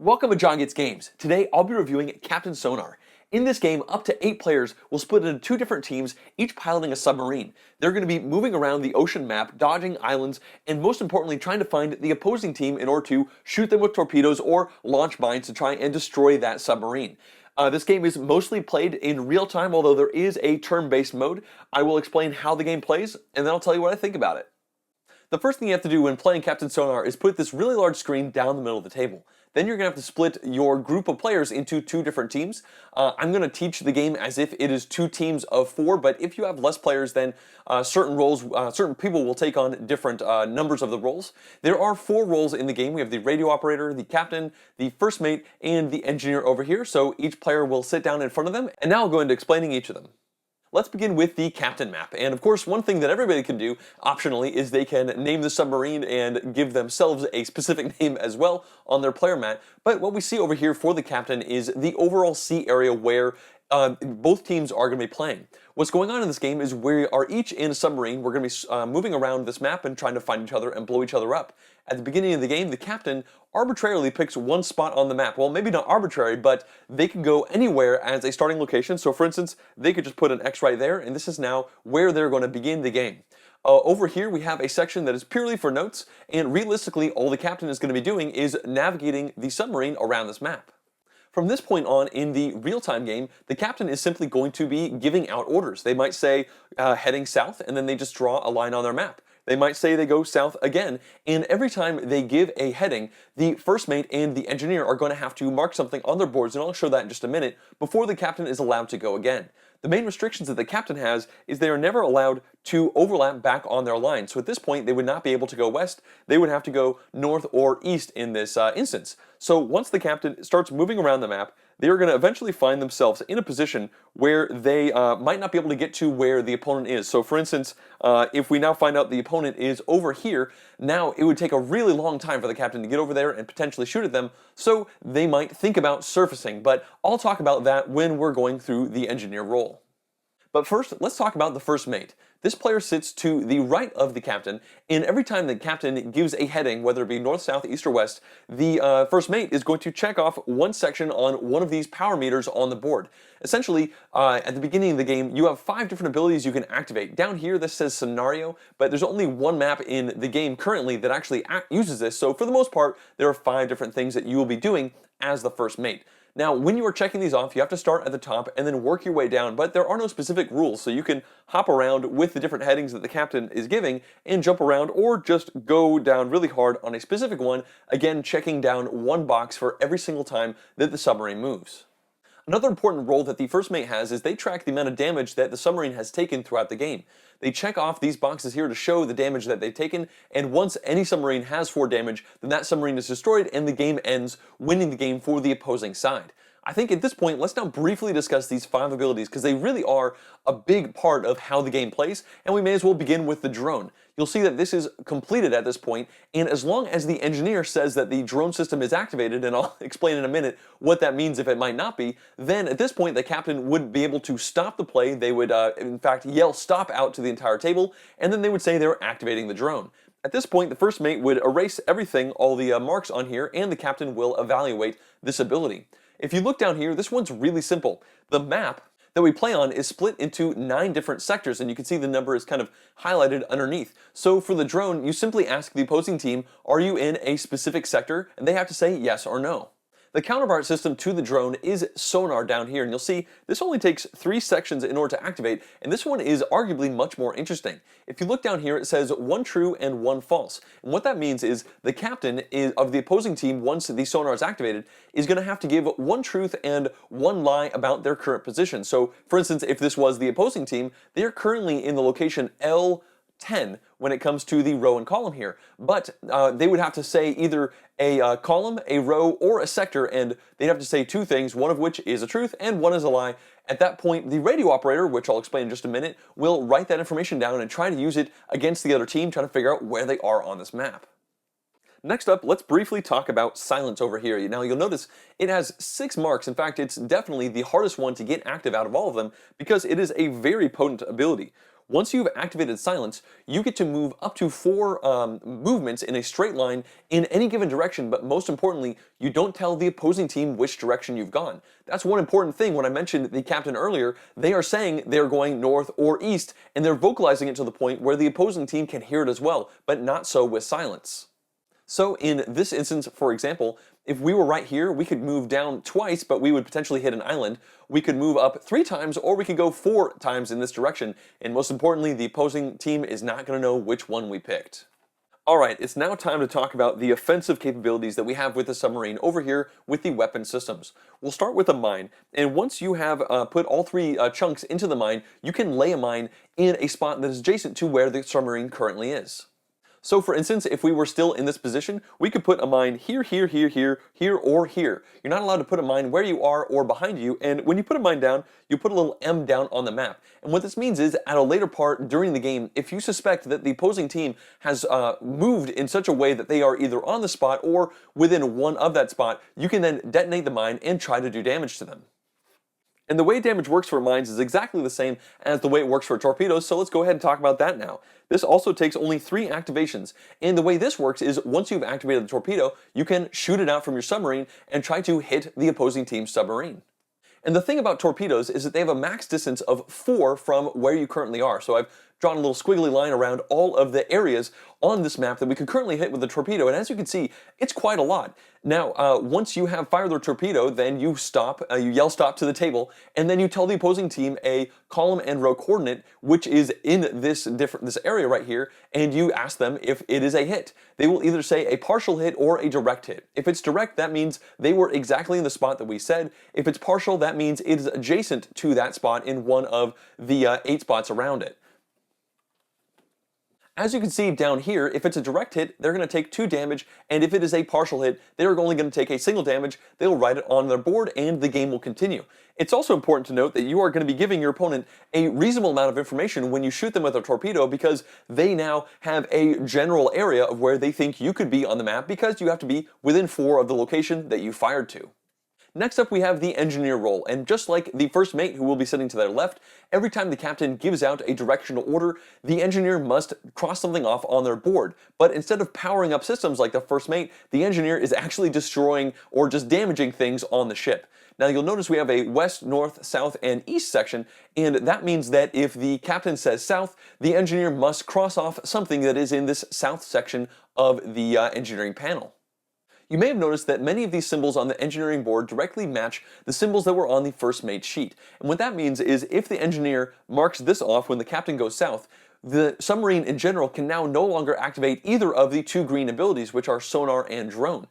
Welcome to JonGetsGames. Today I'll be reviewing Captain Sonar. In this game, up to 8 players will split into 2 different teams, each piloting a submarine. They're going to be moving around the ocean map, dodging islands, and most importantly trying to find the opposing team in order to shoot them with torpedoes or launch mines to try and destroy that submarine. This game is mostly played in real time, although there is a turn-based mode. I will explain how the game plays, and then I'll tell you what I think about it. The first thing you have to do when playing Captain Sonar is put this really large screen down the middle of the table. Then you're going to have to split your group of players into 2 different teams. I'm going to teach the game as if it is 2 teams of 4, but if you have less players, then certain people will take on different numbers of the roles. There are 4 roles in the game. We have the radio operator, the captain, the first mate, and the engineer over here. So each player will sit down in front of them, and now I'll go into explaining each of them. Let's begin with the captain map. And of course, one thing that everybody can do, optionally, is they can name the submarine and give themselves a specific name as well on their player mat. But what we see over here for the captain is the overall sea area where both teams are going to be playing. What's going on in this game is we are each in a submarine. We're going to be moving around this map and trying to find each other and blow each other up. At the beginning of the game, the captain arbitrarily picks one spot on the map. Well, maybe not arbitrary, but they could go anywhere as a starting location. So for instance, they could just put an X right there, and this is now where they're going to begin the game. Over here, we have a section that is purely for notes, and realistically, all the captain is going to be doing is navigating the submarine around this map. From this point on in the real-time game, the captain is simply going to be giving out orders. They might say heading south, and then they just draw a line on their map. They might say they go south again, and every time they give a heading, the first mate and the engineer are going to have to mark something on their boards, and I'll show that in just a minute, before the captain is allowed to go again. The main restrictions that the captain has is they are never allowed to overlap back on their line. So at this point, they would not be able to go west. They would have to go north or east in this instance. So once the captain starts moving around the map, they are going to eventually find themselves in a position where they might not be able to get to where the opponent is. So for instance, if we now find out the opponent is over here, now it would take a really long time for the captain to get over there and potentially shoot at them, so they might think about surfacing. But I'll talk about that when we're going through the engineer role. But first, let's talk about the first mate. This player sits to the right of the captain, and every time the captain gives a heading, whether it be north, south, east, or west, the first mate is going to check off one section on one of these power meters on the board. Essentially, at the beginning of the game, you have 5 different abilities you can activate. Down here, this says scenario, but there's only one map in the game currently that actually uses this, so for the most part, there are 5 different things that you will be doing as the first mate. Now, when you are checking these off, you have to start at the top and then work your way down, but there are no specific rules, so you can hop around with the different headings that the captain is giving and jump around, or just go down really hard on a specific one, again checking down one box for every single time that the submarine moves. Another important role that the first mate has is they track the amount of damage that the submarine has taken throughout the game. They check off these boxes here to show the damage that they've taken, and once any submarine has 4 damage, then that submarine is destroyed and the game ends, winning the game for the opposing side. I think at this point, let's now briefly discuss these 5 abilities because they really are a big part of how the game plays, and we may as well begin with the drone. You'll see that this is completed at this point, and as long as the engineer says that the drone system is activated, and I'll explain in a minute what that means if it might not be, then at this point the captain would be able to stop the play. They would in fact yell stop out to the entire table, and then they would say they're activating the drone. At this point, the first mate would erase everything, all the marks on here, and the captain will evaluate this ability. If you look down here, this one's really simple. The map that we play on is split into 9 different sectors, and you can see the number is kind of highlighted underneath. So for the drone, you simply ask the opposing team, are you in a specific sector? And they have to say yes or no. The counterpart system to the drone is sonar down here, and you'll see this only takes 3 sections in order to activate, and this one is arguably much more interesting. If you look down here, it says 1 true and 1 false. And what that means is the captain of the opposing team, once the sonar is activated, is going to have to give 1 truth and 1 lie about their current position. So, for instance, if this was the opposing team, they are currently in the location L10 when it comes to the row and column here, but they would have to say either a column, a row, or a sector, and they'd have to say 2 things, one of which is a truth and one is a lie. At that point, the radio operator, which I'll explain in just a minute, will write that information down and try to use it against the other team, trying to figure out where they are on this map. Next up, let's briefly talk about silence over here. Now you'll notice it has 6 marks. In fact, it's definitely the hardest one to get active out of all of them because it is a very potent ability. Once you've activated silence, you get to move up to 4 movements in a straight line in any given direction, but most importantly, you don't tell the opposing team which direction you've gone. That's one important thing. When I mentioned the captain earlier, they are saying they're going north or east, and they're vocalizing it to the point where the opposing team can hear it as well, but not so with silence. So in this instance, for example, if we were right here, we could move down twice, but we would potentially hit an island. We could move up 3 times, or we could go 4 times in this direction. And most importantly, the opposing team is not going to know which one we picked. Alright, it's now time to talk about the offensive capabilities that we have with the submarine over here with the weapon systems. We'll start with a mine, and once you have put all 3 chunks into the mine, you can lay a mine in a spot that is adjacent to where the submarine currently is. So for instance, if we were still in this position, we could put a mine here, here, here, here, here, or here. You're not allowed to put a mine where you are or behind you, and when you put a mine down, you put a little M down on the map. And what this means is, at a later part during the game, if you suspect that the opposing team has moved in such a way that they are either on the spot or within one of that spot, you can then detonate the mine and try to do damage to them. And the way damage works for mines is exactly the same as the way it works for torpedoes, so let's go ahead and talk about that now. This also takes only 3 activations, and the way this works is once you've activated the torpedo, you can shoot it out from your submarine and try to hit the opposing team's submarine. And the thing about torpedoes is that they have a max distance of 4 from where you currently are. So I've drawn a little squiggly line around all of the areas on this map that we could currently hit with the torpedo, and as you can see, it's quite a lot. Now, once you have fired the torpedo, then you stop, you yell stop to the table, and then you tell the opposing team a column and row coordinate, which is in this area right here, and you ask them if it is a hit. They will either say a partial hit or a direct hit. If it's direct, that means they were exactly in the spot that we said. If it's partial, that means it is adjacent to that spot in one of the 8 spots around it. As you can see down here, if it's a direct hit, they're going to take 2 damage, and if it is a partial hit, they're only going to take a single damage. They'll write it on their board, and the game will continue. It's also important to note that you are going to be giving your opponent a reasonable amount of information when you shoot them with a torpedo, because they now have a general area of where they think you could be on the map, because you have to be within 4 of the location that you fired to. Next up, we have the engineer role, and just like the first mate who will be sitting to their left, every time the captain gives out a directional order, the engineer must cross something off on their board. But instead of powering up systems like the first mate, the engineer is actually destroying or just damaging things on the ship. Now you'll notice we have a west, north, south, and east section, and that means that if the captain says south, the engineer must cross off something that is in this south section of the engineering panel. You may have noticed that many of these symbols on the engineering board directly match the symbols that were on the first mate sheet. And what that means is if the engineer marks this off when the captain goes south, the submarine in general can now no longer activate either of the 2 green abilities, which are sonar and drone.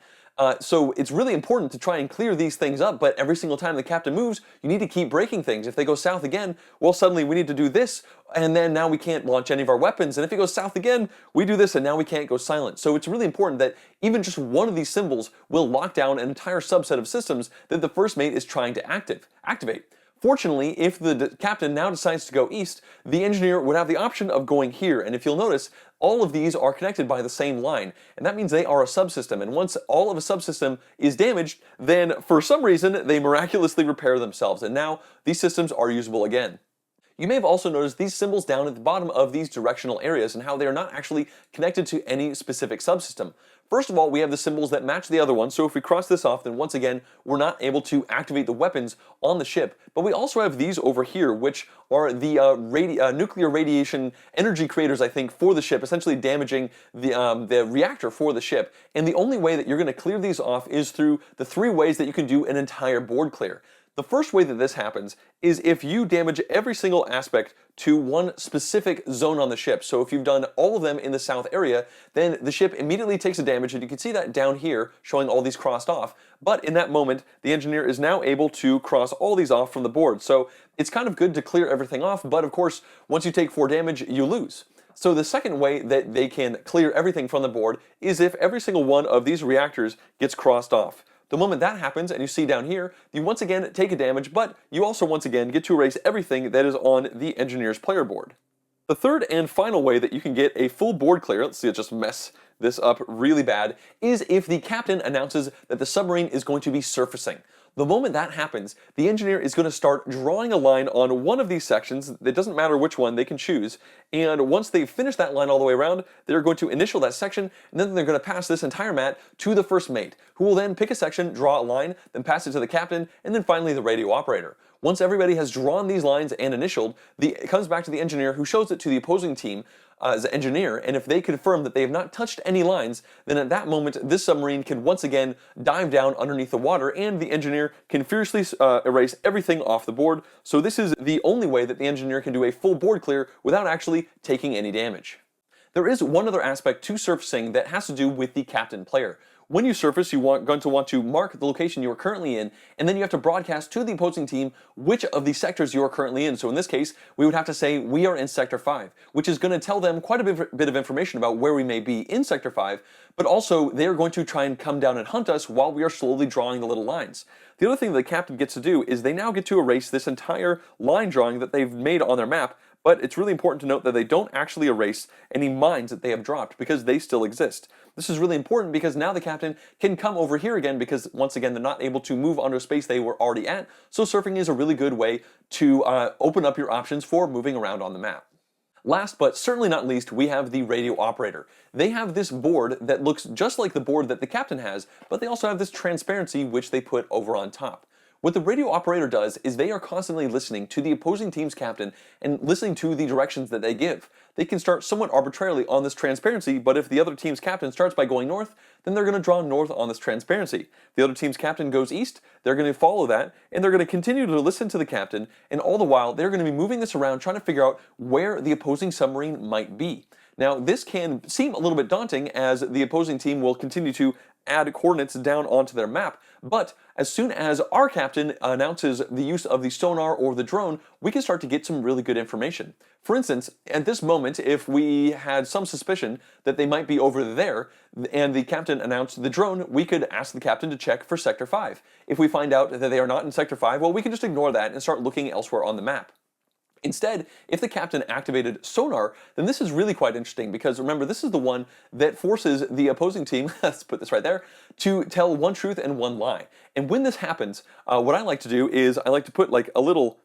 So it's really important to try and clear these things up, but every single time the captain moves, you need to keep breaking things. If they go south again, well, suddenly we need to do this, and then now we can't launch any of our weapons, and if it goes south again, we do this, and now we can't go silent. So it's really important that even just one of these symbols will lock down an entire subset of systems that the first mate is trying to activate. Fortunately, if the captain now decides to go east, the engineer would have the option of going here, and if you'll notice, all of these are connected by the same line, and that means they are a subsystem, and once all of a subsystem is damaged, then for some reason they miraculously repair themselves, and now these systems are usable again. You may have also noticed these symbols down at the bottom of these directional areas and how they are not actually connected to any specific subsystem. First of all, we have the symbols that match the other ones, so if we cross this off, then once again, we're not able to activate the weapons on the ship. But we also have these over here, which are the nuclear radiation energy creators, I think, for the ship, essentially damaging the reactor for the ship. And the only way that you're going to clear these off is through the 3 ways that you can do an entire board clear. The first way that this happens is if you damage every single aspect to one specific zone on the ship. So if you've done all of them in the south area, then the ship immediately takes a damage, and you can see that down here showing all these crossed off. But in that moment, the engineer is now able to cross all these off from the board. So it's kind of good to clear everything off, but of course, once you take 4 damage, you lose. So the second way that they can clear everything from the board is if every single one of these reactors gets crossed off. The moment that happens, and you see down here, you once again take a damage, but you also once again get to erase everything that is on the engineer's player board. The third and final way that you can get a full board clear, let's see it just mess this up really bad, is if the captain announces that the submarine is going to be surfacing. The moment that happens, the engineer is going to start drawing a line on one of these sections. It doesn't matter which one, they can choose. And once they finish that line all the way around, they're going to initial that section, and then they're going to pass this entire map to the first mate, who will then pick a section, draw a line, then pass it to the captain, and then finally the radio operator. Once everybody has drawn these lines and initialed, it comes back to the engineer, who shows it to the opposing team as an engineer, and if they confirm that they have not touched any lines, then at that moment this submarine can once again dive down underneath the water, and the engineer can fiercely erase everything off the board. So this is the only way that the engineer can do a full board clear without actually taking any damage. There is one other aspect to surfacing that has to do with the captain player. When you surface, you are going to want to mark the location you are currently in, and then you have to broadcast to the opposing team which of the sectors you are currently in. So in this case, we would have to say we are in Sector 5, which is going to tell them quite a bit of information about where we may be in Sector 5, but also they are going to try and come down and hunt us while we are slowly drawing the little lines. The other thing the captain gets to do is they now get to erase this entire line drawing that they've made on their map, but it's really important to note that they don't actually erase any mines that they have dropped, because they still exist. This is really important because now the captain can come over here again, because once again they're not able to move onto space they were already at, so surfing is a really good way to open up your options for moving around on the map. Last but certainly not least, we have the radio operator. They have this board that looks just like the board that the captain has, but they also have this transparency which they put over on top. What the radio operator does is they are constantly listening to the opposing team's captain and listening to the directions that they give. They can start somewhat arbitrarily on this transparency, but if the other team's captain starts by going north, then they're going to draw north on this transparency. If the other team's captain goes east, they're going to follow that, and they're going to continue to listen to the captain, and all the while they're going to be moving this around trying to figure out where the opposing submarine might be. Now, this can seem a little bit daunting, as the opposing team will continue to add coordinates down onto their map, but as soon as our captain announces the use of the sonar or the drone, we can start to get some really good information. For instance, at this moment, if we had some suspicion that they might be over there, and the captain announced the drone, we could ask the captain to check for Sector 5. If we find out that they are not in Sector 5, well, we can just ignore that and start looking elsewhere on the map. Instead, if the captain activated sonar, then this is really quite interesting, because remember, this is the one that forces the opposing team, let's put this right there, to tell one truth and one lie. And when this happens, what I like to do is I like to put like a little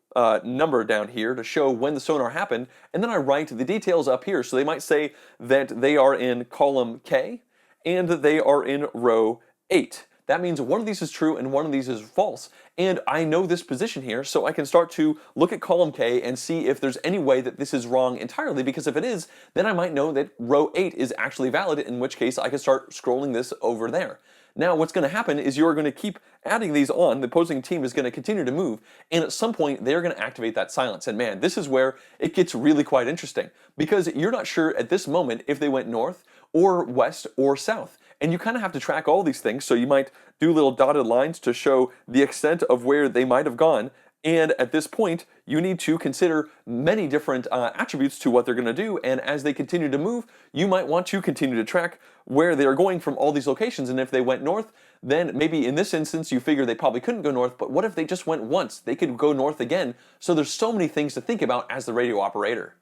number down here to show when the sonar happened, and then I write the details up here. So they might say that they are in column K and that they are in row 8. That means one of these is true and one of these is false. And I know this position here, so I can start to look at column K and see if there's any way that this is wrong entirely, because if it is, then I might know that row 8 is actually valid, in which case I can start scrolling this over there. Now what's going to happen is you're going to keep adding these on, the opposing team is going to continue to move, and at some point they're going to activate that silence. And man, this is where it gets really quite interesting, because you're not sure at this moment if they went north or west or south. And you kind of have to track all these things, so you might do little dotted lines to show the extent of where they might have gone. And at this point, you need to consider many different attributes to what they're going to do, and as they continue to move, you might want to continue to track where they are going from all these locations. And if they went north, then maybe in this instance you figure they probably couldn't go north, but what if they just went once? They could go north again. So there's so many things to think about as the radio operator.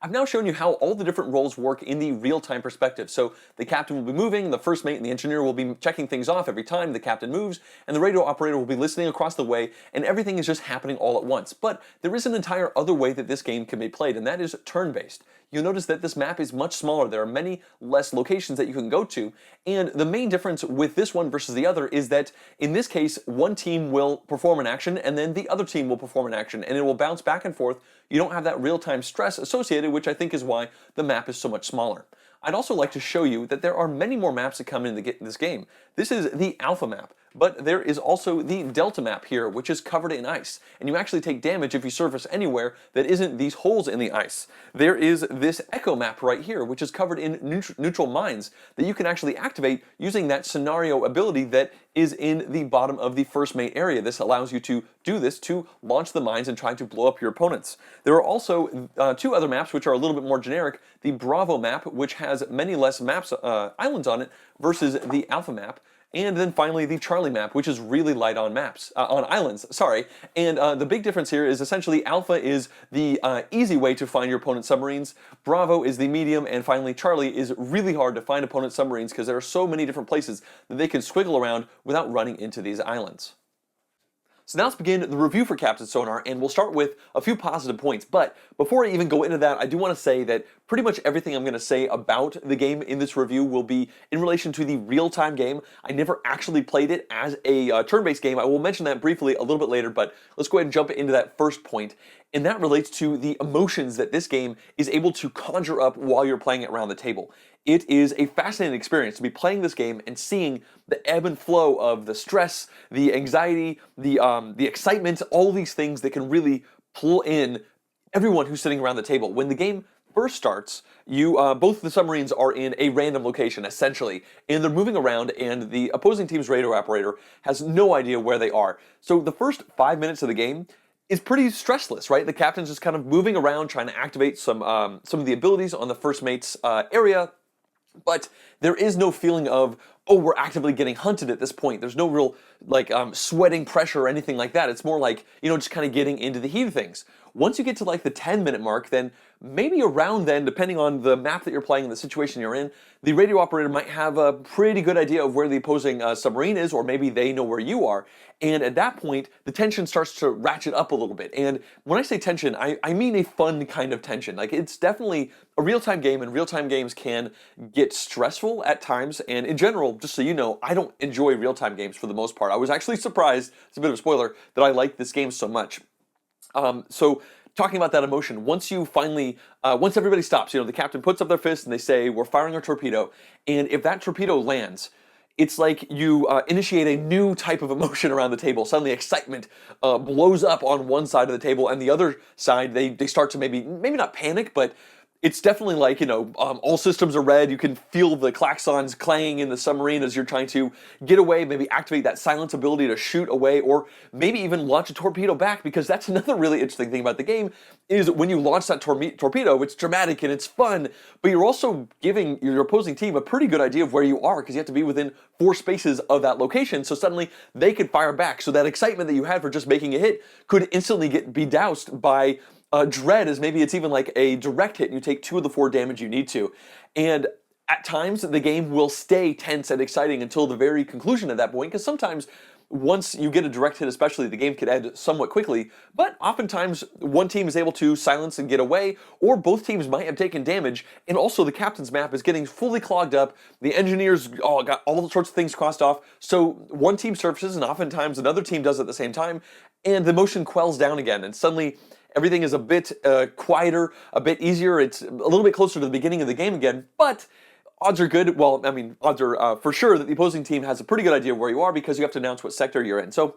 I've now shown you how all the different roles work in the real-time perspective. So the captain will be moving, the first mate and the engineer will be checking things off every time the captain moves, and the radio operator will be listening across the way, and everything is just happening all at once. But there is an entire other way that this game can be played, and that is turn-based. You'll notice that this map is much smaller. There are many less locations that you can go to, and the main difference with this one versus the other is that in this case, one team will perform an action and then the other team will perform an action, and it will bounce back and forth. You don't have that real-time stress associated, which I think is why the map is so much smaller. I'd also like to show you that there are many more maps that come into this game. This is the alpha map, but there is also the delta map here, which is covered in ice, and you actually take damage if you surface anywhere that isn't these holes in the ice. There is this echo map right here, which is covered in neutral mines that you can actually activate using that scenario ability that is in the bottom of the first mate area. This allows you to do this to launch the mines and try to blow up your opponents. There are also two other maps which are a little bit more generic. The Bravo map, which has many less maps, islands on it, versus the Alpha map. And then finally the Charlie map, which is really light on on islands, sorry. And the big difference here is essentially Alpha is the easy way to find your opponent's submarines, Bravo is the medium, and finally Charlie is really hard to find opponent submarines because there are so many different places that they can squiggle around without running into these islands. So now let's begin the review for Captain Sonar, and we'll start with a few positive points. But before I even go into that, I do want to say that pretty much everything I'm going to say about the game in this review will be in relation to the real-time game. I never actually played it as a turn-based game. I will mention that briefly a little bit later, but let's go ahead and jump into that first point. And that relates to the emotions that this game is able to conjure up while you're playing it around the table. It is a fascinating experience to be playing this game and seeing the ebb and flow of the stress, the anxiety, the excitement, all these things that can really pull in everyone who's sitting around the table. When the game first starts, you both the submarines are in a random location, essentially, and they're moving around, and the opposing team's radio operator has no idea where they are. So the first 5 minutes of the game is pretty stressless, right? The captain's just kind of moving around, trying to activate some of the abilities on the first mate's area, but there is no feeling of, oh, we're actively getting hunted at this point. There's no real, like, sweating pressure or anything like that. It's more like, just kind of getting into the heat of things. Once you get to, like, the 10-minute mark, then maybe around then, depending on the map that you're playing and the situation you're in, the radio operator might have a pretty good idea of where the opposing submarine is, or maybe they know where you are. And at that point, the tension starts to ratchet up a little bit. And when I say tension, I mean a fun kind of tension. Like, it's definitely a real-time game, and real-time games can get stressful at times. And in general, just so you know, I don't enjoy real-time games for the most part. I was actually surprised, it's a bit of a spoiler, that I like this game so much. So talking about that emotion, once you finally, once everybody stops, the captain puts up their fist and they say, we're firing our torpedo, and if that torpedo lands, it's like you initiate a new type of emotion around the table. Suddenly excitement blows up on one side of the table, and the other side, they start to maybe not panic, but it's definitely like, all systems are red. You can feel the klaxons clanging in the submarine as you're trying to get away, maybe activate that silence ability to shoot away, or maybe even launch a torpedo back, because that's another really interesting thing about the game, is when you launch that torpedo, it's dramatic and it's fun, but you're also giving your opposing team a pretty good idea of where you are, because you have to be within 4 spaces of that location, so suddenly they can fire back. So that excitement that you had for just making a hit could instantly be doused by dread, as maybe it's even like a direct hit and you take 2 of the 4 damage you need to. And at times the game will stay tense and exciting until the very conclusion at that point, because sometimes once you get a direct hit especially, the game could end somewhat quickly, but oftentimes one team is able to silence and get away, or both teams might have taken damage, and also the captain's map is getting fully clogged up, the engineers got all sorts of things crossed off, so one team surfaces and oftentimes another team does at the same time, and the motion quells down again, and suddenly everything is a bit quieter, a bit easier. It's a little bit closer to the beginning of the game again, but odds are good. Well, I mean, odds are for sure that the opposing team has a pretty good idea of where you are, because you have to announce what sector you're in. So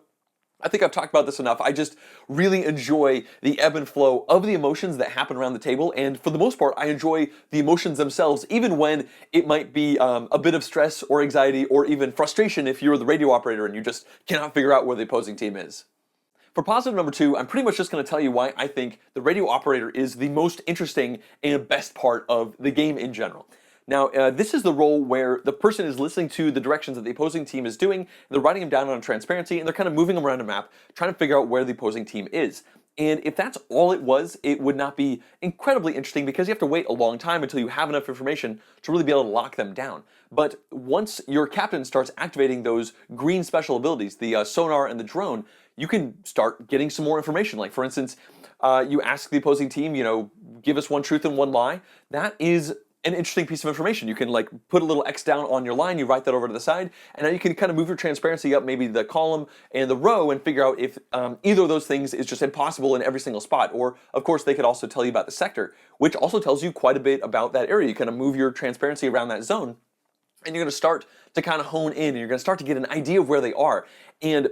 I think I've talked about this enough. I just really enjoy the ebb and flow of the emotions that happen around the table, and for the most part, I enjoy the emotions themselves, even when it might be a bit of stress or anxiety or even frustration if you're the radio operator and you just cannot figure out where the opposing team is. For positive number 2, I'm pretty much just going to tell you why I think the radio operator is the most interesting and best part of the game in general. Now, this is the role where the person is listening to the directions that the opposing team is doing, and they're writing them down on transparency, and they're kind of moving around a map, trying to figure out where the opposing team is. And if that's all it was, it would not be incredibly interesting, because you have to wait a long time until you have enough information to really be able to lock them down. But once your captain starts activating those green special abilities, the sonar and the drone, you can start getting some more information. Like, for instance, you ask the opposing team, give us one truth and one lie. That is an interesting piece of information. You can like put a little X down on your line, you write that over to the side, and now you can kind of move your transparency up maybe the column and the row and figure out if either of those things is just impossible in every single spot. Or, of course, they could also tell you about the sector, which also tells you quite a bit about that area. You kind of move your transparency around that zone, and you're going to start to kind of hone in, and you're going to start to get an idea of where they are. And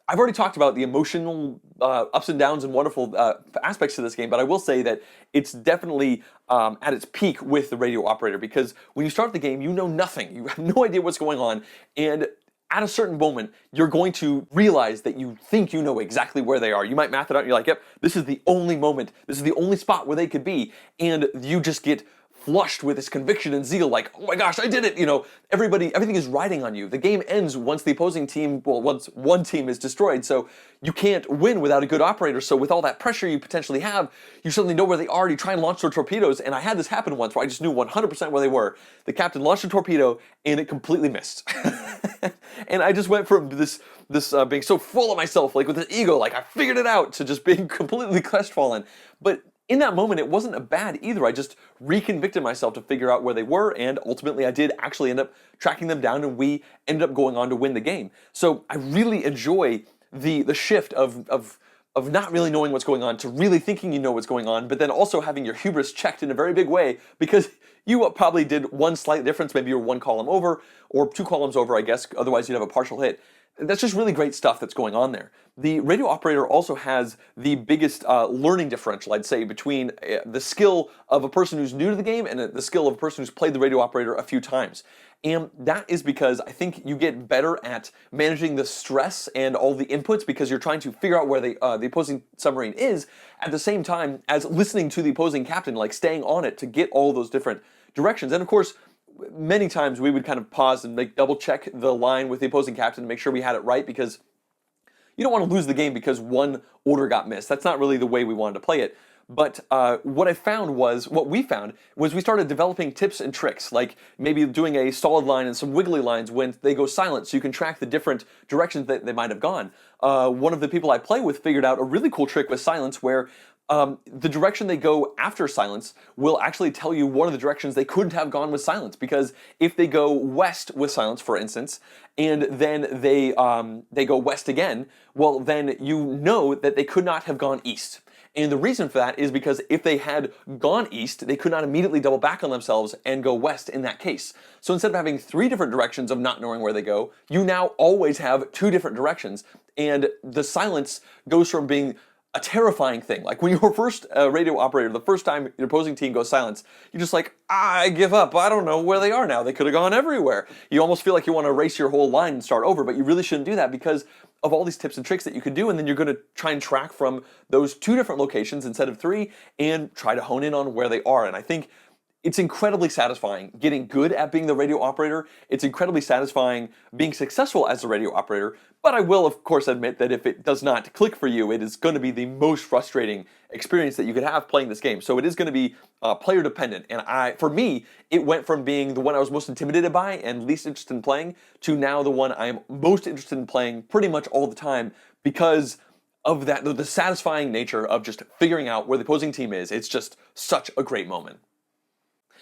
I've already talked about the emotional ups and downs and wonderful aspects to this game, but I will say that it's definitely at its peak with the radio operator, because when you start the game, you know nothing. You have no idea what's going on, and at a certain moment, you're going to realize that you think you know exactly where they are. You might math it out, and you're like, yep, this is the only moment, this is the only spot where they could be, and you just get flushed with this conviction and zeal, like, oh my gosh, I did it, you know, everything is riding on you. The game ends once the opposing team, well, once one team is destroyed, so you can't win without a good operator, so with all that pressure you potentially have, you suddenly know where they are, you try and launch their torpedoes, and I had this happen once where I just knew 100% where they were. The captain launched a torpedo, and it completely missed. And I just went from this being so full of myself, like with this ego, like I figured it out, to just being completely crestfallen. But in that moment, it wasn't a bad either. I just reconvicted myself to figure out where they were, and ultimately I did actually end up tracking them down, and we ended up going on to win the game. So I really enjoy the shift of not really knowing what's going on to really thinking you know what's going on, but then also having your hubris checked in a very big way because you probably did one slight difference. Maybe you're one column over or two columns over, I guess. Otherwise, you'd have a partial hit. That's just really great stuff that's going on there. The radio operator also has the biggest learning differential, I'd say, between the skill of a person who's new to the game and the skill of a person who's played the radio operator a few times. And that is because I think you get better at managing the stress and all the inputs because you're trying to figure out where the opposing submarine is at the same time as listening to the opposing captain, like staying on it to get all those different directions. And of course, many times we would kind of pause and like double check the line with the opposing captain to make sure we had it right because you don't want to lose the game because one order got missed. That's not really the way we wanted to play it. But what we found was we started developing tips and tricks, like maybe doing a solid line and some wiggly lines when they go silent so you can track the different directions that they might have gone. One of the people I play with figured out a really cool trick with silence where the direction they go after silence will actually tell you one of the directions they couldn't have gone with silence, because if they go west with silence, for instance, and then they go west again, well, then you know that they could not have gone east. And the reason for that is because if they had gone east, they could not immediately double back on themselves and go west in that case. So instead of having 3 different directions of not knowing where they go, you now always have 2 different directions. And the silence goes from being a terrifying thing. Like when you're first radio operator, the first time your opposing team goes silence, you're just like, I give up. I don't know where they are now. They could have gone everywhere. You almost feel like you want to erase your whole line and start over, but you really shouldn't do that because of all these tips and tricks that you could do, and then you're going to try and track from those 2 different locations instead of 3 and try to hone in on where they are. And I think it's incredibly satisfying getting good at being the radio operator. It's incredibly satisfying being successful as a radio operator, but I will of course admit that if it does not click for you, it is going to be the most frustrating experience that you could have playing this game. So it is going to be player dependent, and for me, it went from being the one I was most intimidated by and least interested in playing to now the one I am most interested in playing pretty much all the time because of that, the satisfying nature of just figuring out where the opposing team is. It's just such a great moment.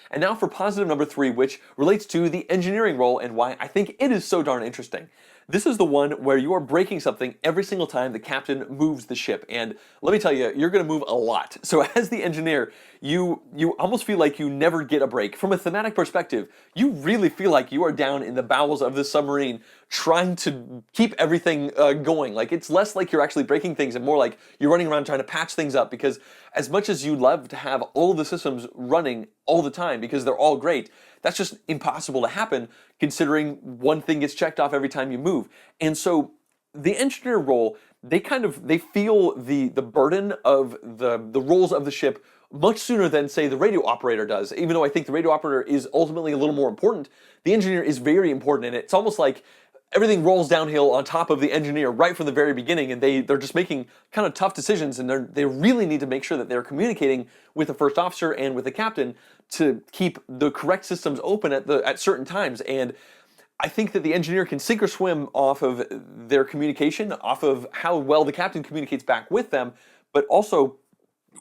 And now for positive number 3, which relates to the engineering role and why I think it is so darn interesting. This is the one where you are breaking something every single time the captain moves the ship. And let me tell you, you're going to move a lot. So as the engineer, you almost feel like you never get a break. From a thematic perspective, you really feel like you are down in the bowels of the submarine trying to keep everything going. Like it's less like you're actually breaking things and more like you're running around trying to patch things up, because as much as you love to have all of the systems running all the time because they're all great, that's just impossible to happen considering one thing gets checked off every time you move. And so the engineer role, they feel the burden of the roles of the ship much sooner than, say, the radio operator does. Even though I think the radio operator is ultimately a little more important, the engineer is very important, and it's almost like everything rolls downhill on top of the engineer right from the very beginning, and they're just making kind of tough decisions, and they really need to make sure that they're communicating with the first officer and with the captain to keep the correct systems open at certain times. And I think that the engineer can sink or swim off of their communication, off of how well the captain communicates back with them, but also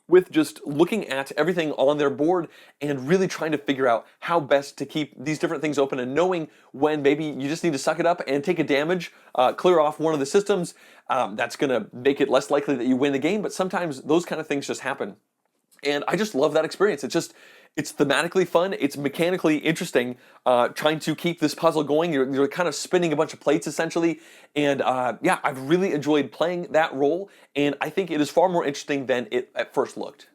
with just looking at everything on their board and really trying to figure out how best to keep these different things open, and knowing when maybe you just need to suck it up and take a damage, clear off one of the systems. That's going to make it less likely that you win the game, but sometimes those kind of things just happen. And I just love that experience. It's thematically fun. It's mechanically interesting, trying to keep this puzzle going. You're kind of spinning a bunch of plates essentially. And yeah, I've really enjoyed playing that role, and I think it is far more interesting than it at first looked.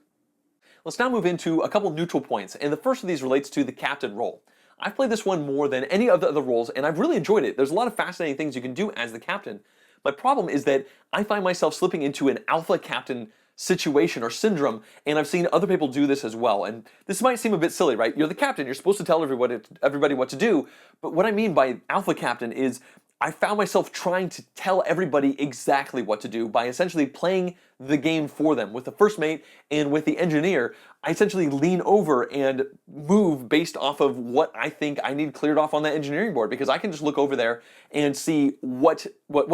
Let's now move into a couple neutral points, and the first of these relates to the captain role. I've played this one more than any of the other roles, and I've really enjoyed it. There's a lot of fascinating things you can do as the captain. My problem is that I find myself slipping into an alpha captain situation or syndrome, and I've seen other people do this as well. And this might seem a bit silly, right? You're the captain, you're supposed to tell everybody what to do, but what I mean by alpha captain is I found myself trying to tell everybody exactly what to do by essentially playing the game for them. With the first mate and with the engineer, I essentially lean over and move based off of what I think I need cleared off on that engineering board, because I can just look over there and see what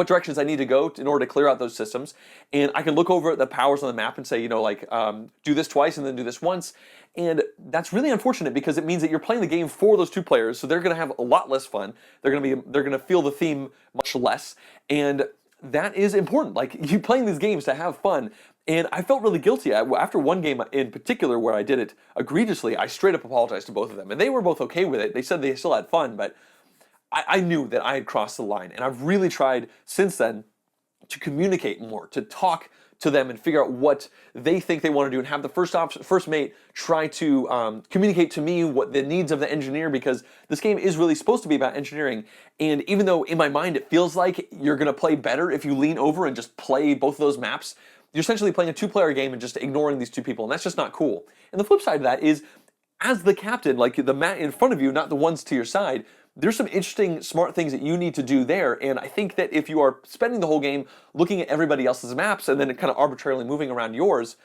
directions I need to go in order to clear out those systems. And I can look over at the powers on the map and say, do this twice and then do this once. And that's really unfortunate because it means that you're playing the game for those two players, so they're going to have a lot less fun. They're going to feel the theme much less, and that is important. Like, you playing these games to have fun. And I felt really guilty. After one game in particular where I did it egregiously, I straight up apologized to both of them, and they were both okay with it. They said they still had fun, but I knew that I had crossed the line, and I've really tried since then to communicate more, to talk to them and figure out what they think they want to do, and have the first mate try to communicate to me what the needs of the engineer, because this game is really supposed to be about engineering. And even though in my mind it feels like you're going to play better if you lean over and just play both of those maps, you're essentially playing a two-player game and just ignoring these two people, and that's just not cool. And the flip side of that is, as the captain, like the mat in front of you, not the ones to your side, there's some interesting, smart things that you need to do there. And I think that if you are spending the whole game looking at everybody else's maps and then kind of arbitrarily moving around yours,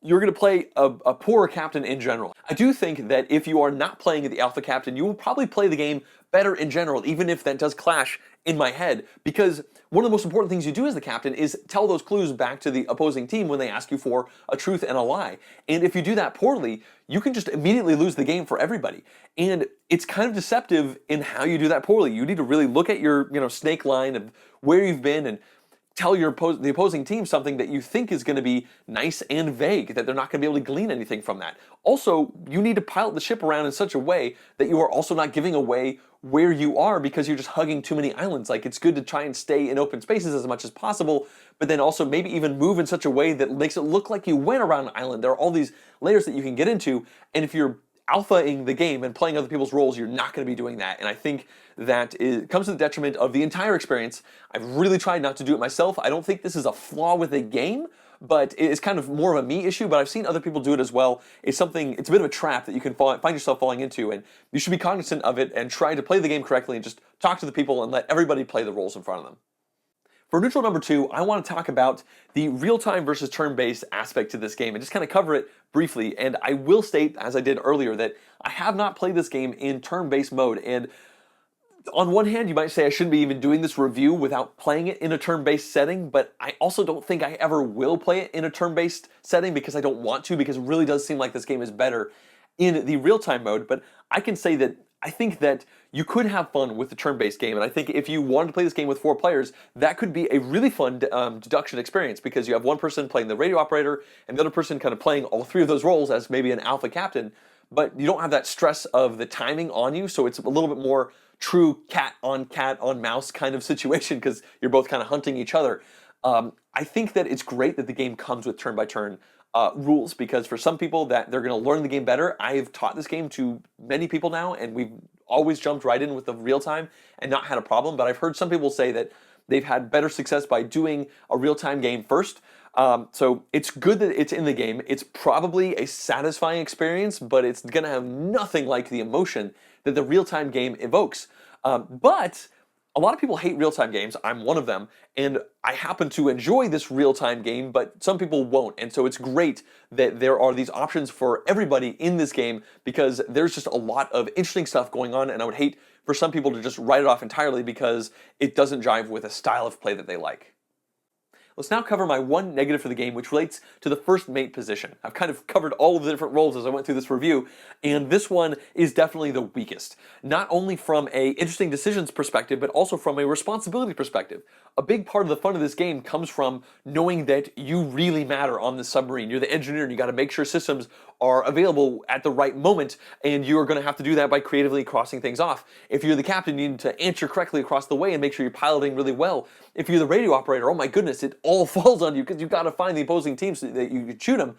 you're going to play a poorer captain in general. I do think that if you are not playing the alpha captain, you will probably play the game better in general, even if that does clash in my head, because one of the most important things you do as the captain is tell those clues back to the opposing team when they ask you for a truth and a lie. And if you do that poorly, you can just immediately lose the game for everybody. And it's kind of deceptive in how you do that poorly. You need to really look at your snake line of where you've been and tell the opposing team something that you think is going to be nice and vague, that they're not going to be able to glean anything from that. Also, you need to pilot the ship around in such a way that you are also not giving away where you are because you're just hugging too many islands. Like, it's good to try and stay in open spaces as much as possible, but then also maybe even move in such a way that makes it look like you went around an island. There are all these layers that you can get into, and if you're alphaing the game and playing other people's roles, you're not going to be doing that. And I think that it comes to the detriment of the entire experience. I've really tried not to do it myself. I don't think this is a flaw with the game, but it's kind of more of a me issue, but I've seen other people do it as well. It's a bit of a trap that you can find yourself falling into, and you should be cognizant of it and try to play the game correctly and just talk to the people and let everybody play the roles in front of them. For neutral number 2, I want to talk about the real-time versus turn-based aspect to this game and just kind of cover it briefly. And I will state, as I did earlier, that I have not played this game in turn-based mode. And on one hand, you might say I shouldn't be even doing this review without playing it in a turn-based setting, but I also don't think I ever will play it in a turn-based setting because I don't want to, because it really does seem like this game is better in the real-time mode. But I can say that I think that you could have fun with the turn-based game, and I think if you wanted to play this game with 4 players, that could be a really fun deduction experience, because you have one person playing the radio operator and the other person kind of playing all 3 of those roles as maybe an alpha captain, but you don't have that stress of the timing on you, so it's a little bit more true cat on mouse kind of situation, because you're both kind of hunting each other. I think that it's great that the game comes with turn-by-turn rules, because for some people that they're going to learn the game better. I've taught this game to many people now, and we've always jumped right in with the real time and not had a problem. But I've heard some people say that they've had better success by doing a real time game first. So it's good that it's in the game. It's probably a satisfying experience, but it's going to have nothing like the emotion that the real time game evokes. But a lot of people hate real-time games. I'm one of them, and I happen to enjoy this real-time game, but some people won't. And so it's great that there are these options for everybody in this game, because there's just a lot of interesting stuff going on, and I would hate for some people to just write it off entirely because it doesn't jive with a style of play that they like. Let's now cover my one negative for the game, which relates to the first mate position. I've kind of covered all of the different roles as I went through this review, and this one is definitely the weakest. Not only from a interesting decisions perspective, but also from a responsibility perspective. A big part of the fun of this game comes from knowing that you really matter on the submarine. You're the engineer, and you got to make sure systems are available at the right moment, and you're going to have to do that by creatively crossing things off. If you're the captain, you need to answer correctly across the way and make sure you're piloting really well. If you're the radio operator, oh my goodness, it all falls on you because you've got to find the opposing teams so that you can shoot them.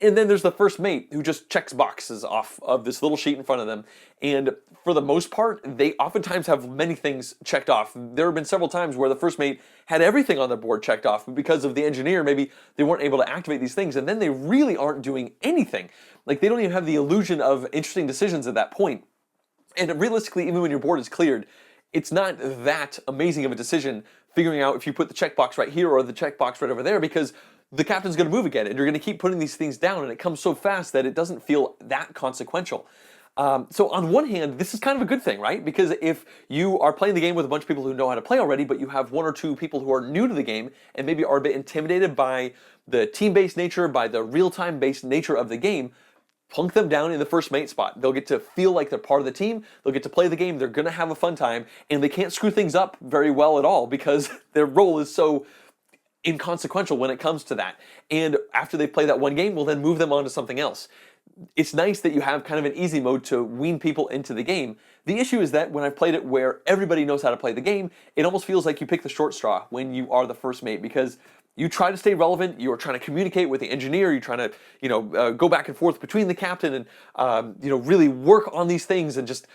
And then there's the first mate who just checks boxes off of this little sheet in front of them. And for the most part, they oftentimes have many things checked off. There have been several times where the first mate had everything on the board checked off, but because of the engineer, maybe they weren't able to activate these things, and then they really aren't doing anything. Like, they don't even have the illusion of interesting decisions at that point. And realistically, even when your board is cleared, it's not that amazing of a decision figuring out if you put the checkbox right here or the checkbox right over there, because the captain's going to move again, and you're going to keep putting these things down, and it comes so fast that it doesn't feel that consequential. So on one hand, this is kind of a good thing, right? Because if you are playing the game with a bunch of people who know how to play already, but you have one or two people who are new to the game and maybe are a bit intimidated by the team-based nature, by the real-time based nature of the game, plunk them down in the first mate spot. They'll get to feel like they're part of the team, they'll get to play the game, they're going to have a fun time, and they can't screw things up very well at all because their role is so inconsequential when it comes to that. And after they play that one game, we'll then move them on to something else. It's nice that you have kind of an easy mode to wean people into the game. The issue is that when I've played it where everybody knows how to play the game, it almost feels like you pick the short straw when you are the first mate, because you try to stay relevant, you're trying to communicate with the engineer, you're trying to, go back and forth between the captain and, really work on these things and just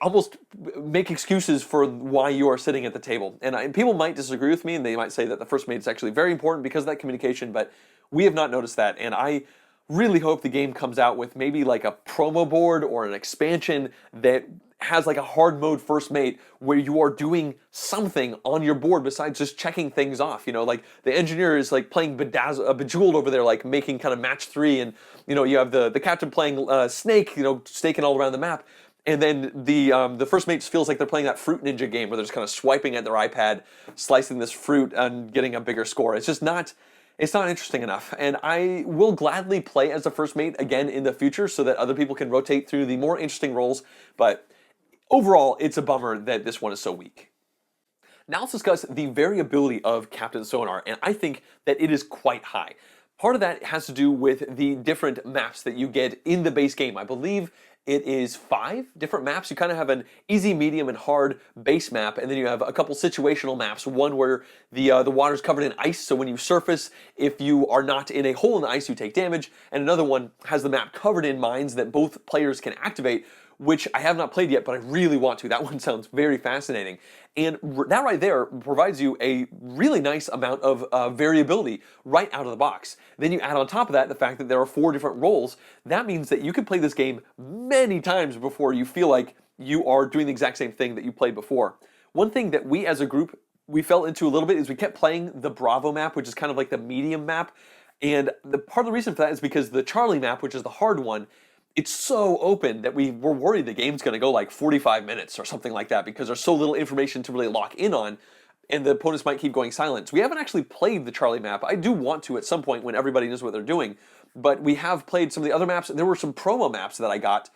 almost make excuses for why you are sitting at the table. And people might disagree with me, and they might say that the first mate is actually very important because of that communication, but we have not noticed that. And I really hope the game comes out with maybe like a promo board or an expansion that has like a hard mode first mate where you are doing something on your board besides just checking things off. Like the engineer is like playing Bejeweled over there, like making kind of match 3, and you have the captain playing Snake, staking all around the map. And then the first mate feels like they're playing that Fruit Ninja game where they're just kind of swiping at their iPad, slicing this fruit and getting a bigger score. It's just not interesting enough. And I will gladly play as the first mate again in the future so that other people can rotate through the more interesting roles. But overall, it's a bummer that this one is so weak. Now let's discuss the variability of Captain Sonar, and I think that it is quite high. Part of that has to do with the different maps that you get in the base game. I believe it is 5 different maps. You kind of have an easy, medium, and hard base map, and then you have a couple situational maps. One where the water's covered in ice, so when you surface, if you are not in a hole in the ice, you take damage. And another one has the map covered in mines that both players can activate, which I have not played yet, but I really want to. That one sounds very fascinating. And that right there provides you a really nice amount of variability right out of the box. Then you add on top of that the fact that there are 4 different roles. That means that you can play this game many times before you feel like you are doing the exact same thing that you played before. One thing that we as a group, we fell into a little bit is we kept playing the Bravo map, which is kind of like the medium map. And part of the reason for that is because the Charlie map, which is the hard one, it's so open that we were worried the game's going to go like 45 minutes or something like that because there's so little information to really lock in on, and the opponents might keep going silent. So we haven't actually played the Charlie map. I do want to at some point when everybody knows what they're doing, but we have played some of the other maps. There were some promo maps that I got,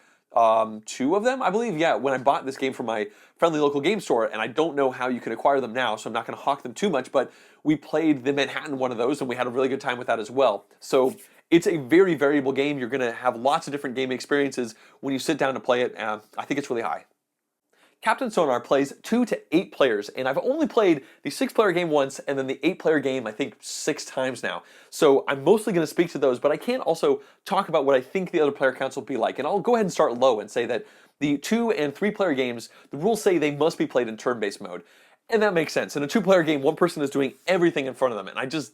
2 of them, I believe, when I bought this game from my friendly local game store, and I don't know how you can acquire them now, so I'm not going to hawk them too much, but we played the Manhattan one of those, and we had a really good time with that as well. So it's a very variable game. You're going to have lots of different game experiences when you sit down to play it. I think it's really high. Captain Sonar plays 2 to 8 players, and I've only played the 6-player game once, and then the 8-player game, I think, 6 times now. So I'm mostly going to speak to those, but I can also talk about what I think the other player counts will be like. And I'll go ahead and start low and say that the 2 and 3-player games, the rules say they must be played in turn-based mode. And that makes sense. In a 2-player game, one person is doing everything in front of them, and I just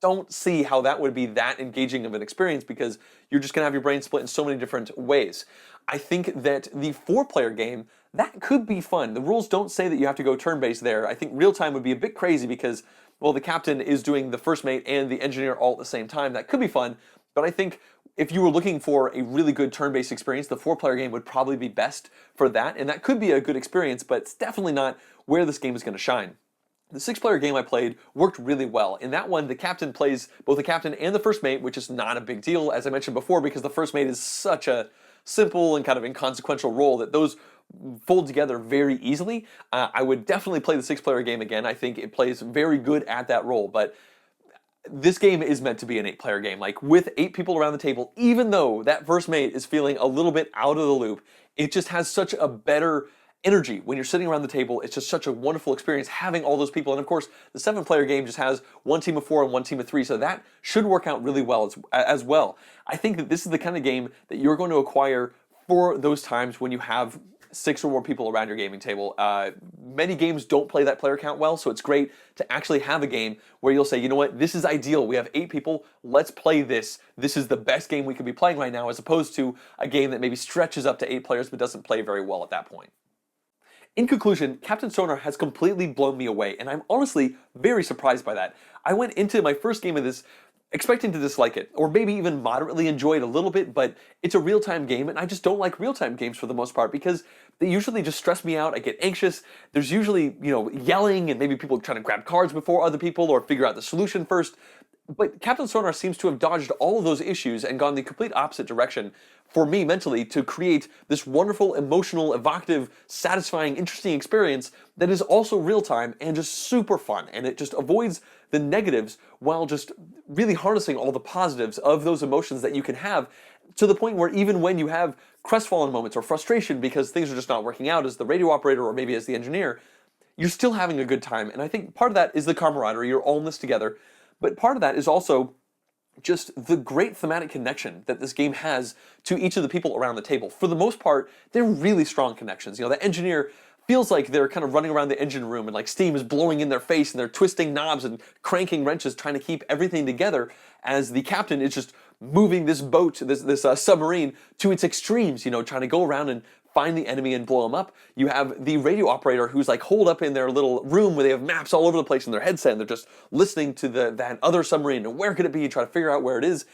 don't see how that would be that engaging of an experience because you're just going to have your brain split in so many different ways. I think that the 4-player game, that could be fun. The rules don't say that you have to go turn-based there. I think real-time would be a bit crazy because, well, the captain is doing the first mate and the engineer all at the same time. That could be fun, but I think if you were looking for a really good turn-based experience, the 4-player game would probably be best for that, and that could be a good experience, but it's definitely not where this game is going to shine. The 6-player game I played worked really well. In that one, the captain plays both the captain and the first mate, which is not a big deal, as I mentioned before, because the first mate is such a simple and kind of inconsequential role that those fold together very easily. I would definitely play the 6-player game again. I think it plays very good at that role, but this game is meant to be an 8-player game. Like, with 8 people around the table, even though that first mate is feeling a little bit out of the loop, it just has such a better energy when you're sitting around the table. It's just such a wonderful experience having all those people. And of course, the 7-player game just has one team of 4 and one team of 3, so that should work out really well as well. I think that this is the kind of game that you're going to acquire for those times when you have 6 or more people around your gaming table. Many games don't play that player count well, so it's great to actually have a game where you'll say, you know what, this is ideal. We have 8 people, let's play this. This is the best game we could be playing right now, as opposed to a game that maybe stretches up to 8 players but doesn't play very well at that point. In conclusion, Captain Sonar has completely blown me away, and I'm honestly very surprised by that. I went into my first game of this expecting to dislike it, or maybe even moderately enjoy it a little bit, but it's a real-time game, and I just don't like real-time games for the most part because they usually just stress me out. I get anxious. There's usually, yelling and maybe people trying to grab cards before other people or figure out the solution first. But Captain Sonar seems to have dodged all of those issues and gone the complete opposite direction for me mentally to create this wonderful, emotional, evocative, satisfying, interesting experience that is also real-time and just super fun. And it just avoids the negatives while just really harnessing all the positives of those emotions that you can have, to the point where even when you have crestfallen moments or frustration because things are just not working out as the radio operator or maybe as the engineer, you're still having a good time. And I think part of that is the camaraderie. You're all in this together. But part of that is also just the great thematic connection that this game has to each of the people around the table. For the most part, they're really strong connections. The engineer feels like they're kind of running around the engine room and like steam is blowing in their face and they're twisting knobs and cranking wrenches trying to keep everything together, as the captain is just moving this boat, this submarine to its extremes, trying to go around and find the enemy and blow them up. You have the radio operator who's like holed up in their little room where they have maps all over the place in their headset and they're just listening to that other submarine and where could it be and try to figure out where it is.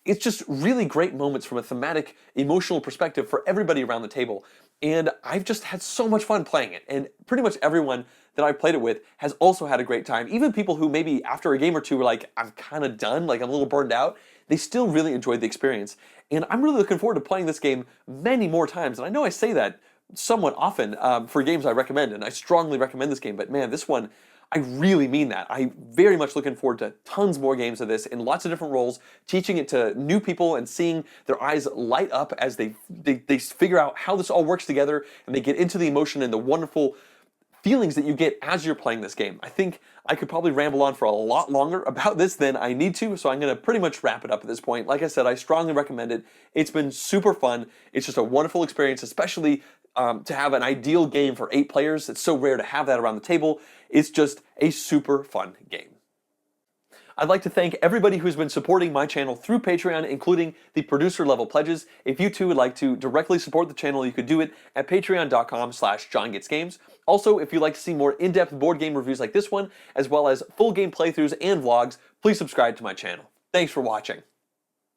It's just really great moments from a thematic, emotional perspective for everybody around the table. And I've just had so much fun playing it. And pretty much everyone that I've played it with has also had a great time. Even people who maybe after a game or two were like, I'm kind of done, like I'm a little burned out, they still really enjoyed the experience. And I'm really looking forward to playing this game many more times. And I know I say that somewhat often for games I recommend, and I strongly recommend this game, but man, this one, I really mean that. I'm very much looking forward to tons more games of this in lots of different roles, teaching it to new people and seeing their eyes light up as they figure out how this all works together and they get into the emotion and the wonderful feelings that you get as you're playing this game. I think I could probably ramble on for a lot longer about this than I need to, so I'm going to pretty much wrap it up at this point. Like I said, I strongly recommend it. It's been super fun. It's just a wonderful experience, especially to have an ideal game for 8 players. It's so rare to have that around the table. It's just a super fun game. I'd like to thank everybody who's been supporting my channel through Patreon, including the producer level pledges. If you too would like to directly support the channel, you could do it at patreon.com/JonGetsGames. Also, if you'd like to see more in-depth board game reviews like this one, as well as full game playthroughs and vlogs, please subscribe to my channel. Thanks for watching.